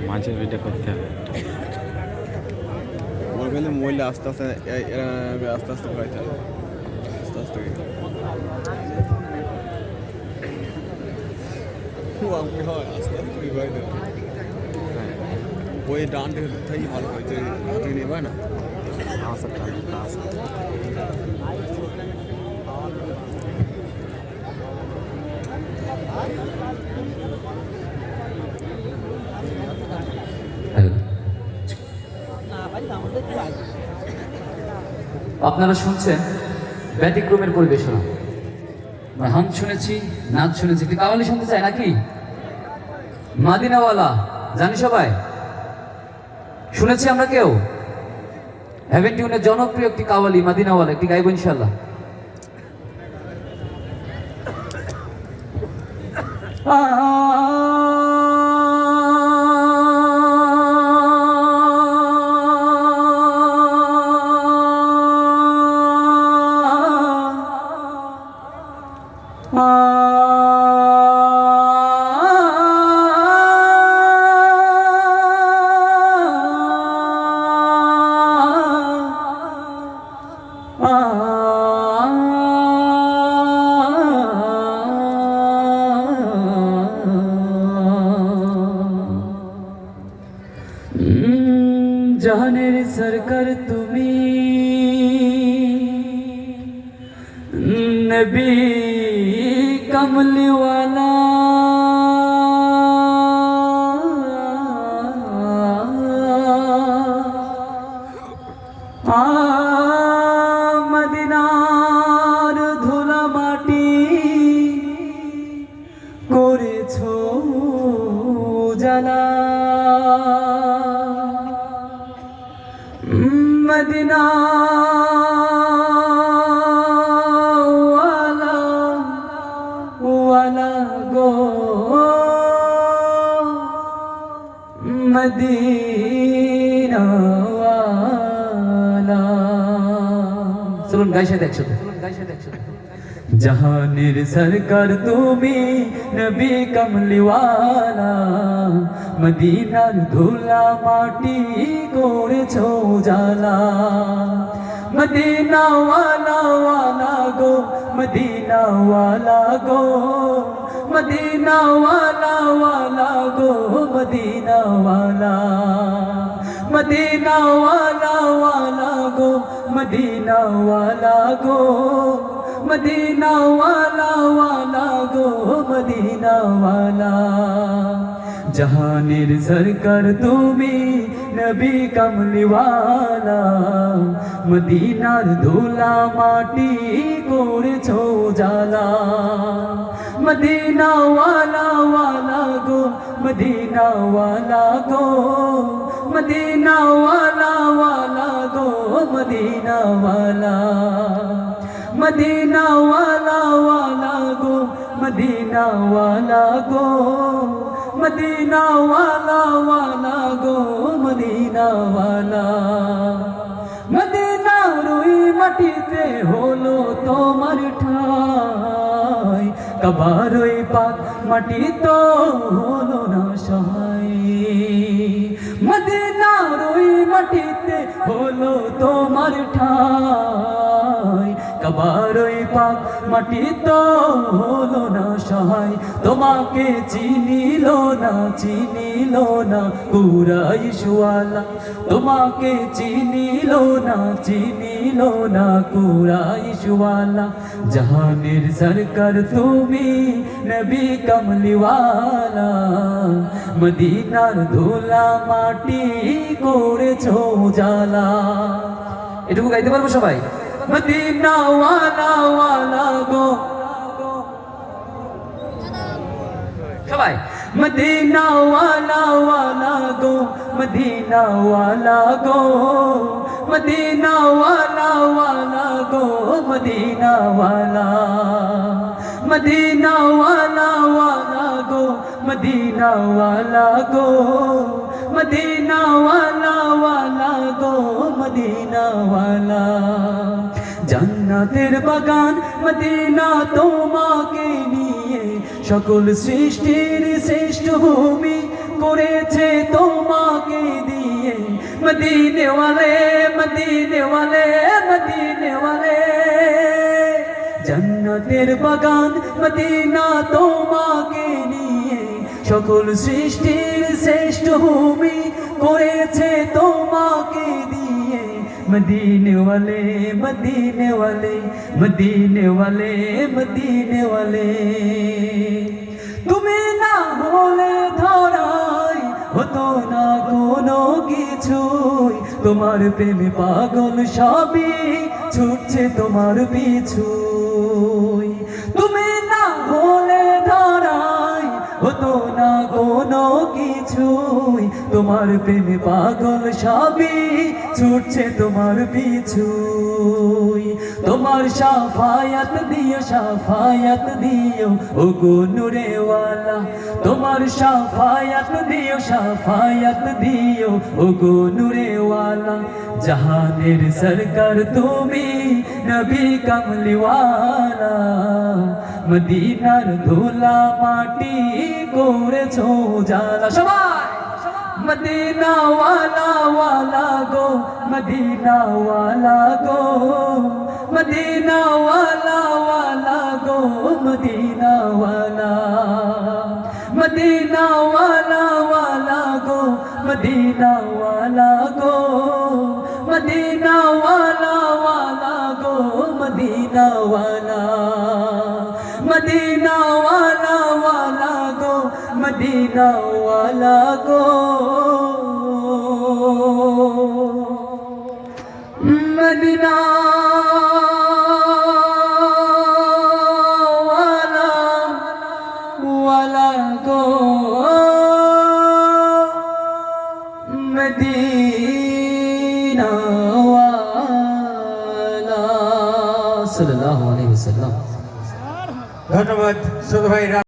মাঝে ভিডিও করতে হবে। মোবাইলে মোবাইলে আস্তে আস্তে আস্তে আস্তে ভয় থাকে আস্তে আস্তে হয় আস্তে আস্তে ভয় থাকে ওই ডান থেকে থাকি ভালো হয় তুই হাতে নেবা না আপনারা শুনছেন ব্যতিক্রমের পরিবেশনা। গান শুনেছি, নাচ শুনেছি, একটি কাওয়ালি শুনতে চাই নাকি? মাদিনাওয়ালা জানি সবাই, শুনেছি আমরা কেউ? হেভেন টিউনের জনপ্রিয় একটি কাওয়ালি মাদিনাওয়ালা, একটি গাইব ইনশাল্লাহ। জাহানের সরকার তুমি, নবী কমলিওয়ালা, মদিনার ধুলা মাটি করেছো জালা, মদিনা ওয়ালা গো, মদিনা ওয়ালা। চলুন গাইছে একসাথে, জাহানের সরকার তুমি, নবী কমলিওয়ালা, মদিনার ধুলা মাটি করেছো জালা, মদিনা ওয়ালা ওয়ালা গো, মদিনা ওয়ালা গো, মদিনা ওয়ালা ওয়ালা গো, মদিনা ওয়ালা, মদিনা ওয়ালা ওয়ালা গো, মদিনা ওয়ালা গো, মদিনা ওয়ালা ওয়ালা গো, মদিনা ওয়ালা। জাহানের সরকার তুমি, নবী কমলিওয়ালা, মদিনার ধুলা মাটি করেছো জালা, মদিনা ওয়ালা ওয়ালা গো, মদিনা ওয়ালা গো, মদিনা ওয়ালা ওয়ালা গো, মদিনা ওয়ালা, মদিনা ওয়ালা ওয়ালা গো, মদিনা ওয়ালা গো, মদিনা ওয়ালা ওয়ালা গো, মদিনা ওয়ালা। মদিনার ওই মাটিতে হলো তোমার ঠাই, কাবার ওই পাক মাটি তো হলো না সহায়, মদিনার ওই মাটিতে হলো তোমার ঠাই, কাবার ওই পাক মাটি তো হলো না সহায়, তোমাকে চিনিল না কুরাইশওয়ালা, তোমাকে চিনিল না কুরাইশওয়ালা, জাহানের সরকার তুমি, নবী কমলিওয়ালা, মদিনার ধুলা মাটি করেছো জালা। এটুকু গাইতে পারবো সবাই? মদিনা ওয়ালা ওয়ালা গো, সবাই মদিনা ওয়ালা ওয়ালা গো, মদিনা ওয়ালা গো, মদিনা ওয়ালা ওয়ালা গো, মদিনা ওয়ালা, মদিনা ওয়ালা ওয়ালা গো, মদিনা ওয়ালা গো, মদিনা ওয়ালা ওয়ালা গো, মদিনা ওয়ালা। জান্নাতের বাগান মদিনা তোমাকে নিয়ে, সকল সৃষ্টির শ্রেষ্ঠ ভূমি করেছে তোমাকে দিয়ে মদিনে ওয়ালে মদিনে ওয়ালে মদিনে ওয়ালে জান্নাতের বাগান মদিনা তোমাকে নিয়ে সকল সৃষ্টির শ্রেষ্ঠ ভূমি করেছে তোমাকে দিয়ে মদিনে ওয়ালে মদিনে ওয়ালে মদিনে ওয়ালে মদিনে ওয়ালে তুমি না হলে ধরাই হতো না কোনো কিছুই তোমার প্রেমে পাগল সবই ছুটছে তোমার পিছু তুমি না হলে ধরাই হতো না কোনো কিছুই তোমার প্রেমে পাগল সবই ছুটছে তোমার পিছু তোমার শাফায়াত দিও ও গো নূরে ওয়ালা তোমার শাফায়াত দিও ও গো নূরে ওয়ালা জাহানের সরকার তুমি নবী কামলিওয়ালা মদিনার ধুলা মাটি করেছো জালা সবাই মদিনা ওয়ালা ওয়ালা গো মদিনা ওয়ালা গো মদিনা ওয়ালা ওয়ালা গো মদিনা ওয়ালা মদিনা ওয়ালা ওয়ালা গো মদিনা ওয়ালা গো মদিনা ওয়ালা ওয়ালা গো মদিনা ওয়ালা মদিনা ওয়ালা ওয়ালা গো মদিনা ওয়ালা গো মদিনা ওয়ালা ওয়ালা গো মদিনা ওয়ালা সাল্লাল্লাহু আলাইহি ওয়াসাল্লাম। ধন্যবাদ ছোট ভাই।